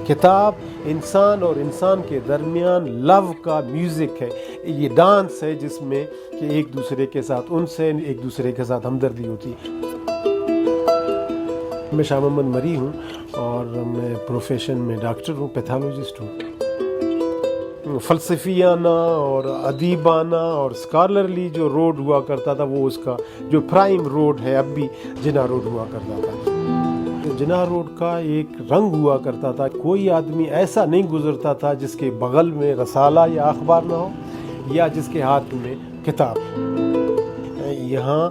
کتاب انسان اور انسان کے درمیان لو کا میوزک ہے، یہ ڈانس ہے جس میں کہ ایک دوسرے کے ساتھ ایک دوسرے کے ساتھ ہمدردی ہوتی ہے۔ میں شاہ محمد مری ہوں اور میں پروفیشن میں ڈاکٹر ہوں، پیتھالوجسٹ ہوں۔ فلسفیانہ اور ادیبانہ اور اسکالرلی جو روڈ ہوا کرتا تھا وہ اس کا جو پرائم روڈ ہے اب بھی جناح روڈ ہوا کرتا تھا۔ جناح روڈ کا ایک رنگ ہوا کرتا تھا، کوئی آدمی ایسا نہیں گزرتا تھا جس کے بغل میں رسالہ یا اخبار نہ ہو یا جس کے ہاتھ میں کتاب۔ یہاں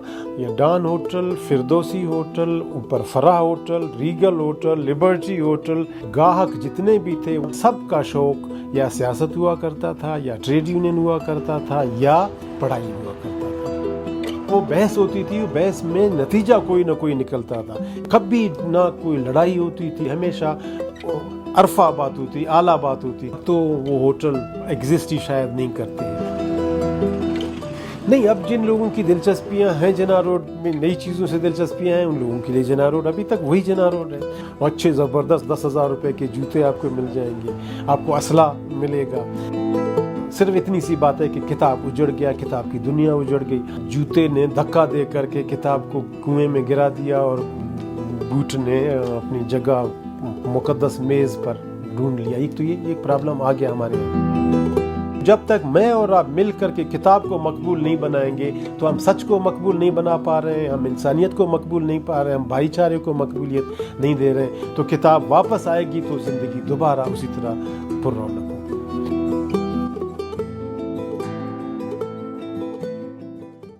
ڈان ہوٹل، فردوسی ہوٹل، اوپر Farah hotel, Regal hotel, Liberty hotel, گاہک جتنے بھی تھے سب کا شوق یا سیاست ہوا کرتا تھا یا ٹریڈ یونین ہوا کرتا تھا یا پڑھائی ہوا کرتا تھا۔ وہ بحث ہوتی تھی، بحث میں نتیجہ کوئی نہ کوئی نکلتا تھا، کبھی نہ کوئی لڑائی ہوتی تھی، ہمیشہ عرفہ بات ہوتی، اعلیٰ بات ہوتی۔ تو وہ ہوٹل ایگزسٹ ہی شاید نہیں کرتے ہیں۔ نہیں، اب جن لوگوں کی دلچسپیاں ہیں جناح روڈ میں، نئی چیزوں سے دلچسپیاں ہیں، ان لوگوں کے لیے جناح روڈ ابھی تک وہی جناح روڈ ہے۔ اور اچھے زبردست 10,000 روپے کے جوتے آپ کو مل جائیں گے، آپ کو اسلحہ ملے گا۔ صرف اتنی سی بات ہے کہ کتاب اجڑ گیا، کتاب کی دنیا اجڑ گئی۔ جوتے نے دھکا دے کر کے کتاب کو کنویں میں گرا دیا اور بوٹ نے اپنی جگہ مقدس میز پر ڈھونڈ لیا۔ ایک تو یہ ایک پرابلم آ گیا ہمارے یہاں۔ جب تک میں اور آپ مل کر کے کتاب کو مقبول نہیں بنائیں گے تو ہم سچ کو مقبول نہیں بنا پا رہے ہیں، ہم انسانیت کو مقبول نہیں پا رہے ہیں، ہم بھائی چارے کو مقبولیت نہیں دے رہے ہیں۔ تو کتاب واپس آئے گی تو زندگی دوبارہ اسی طرح پر رونق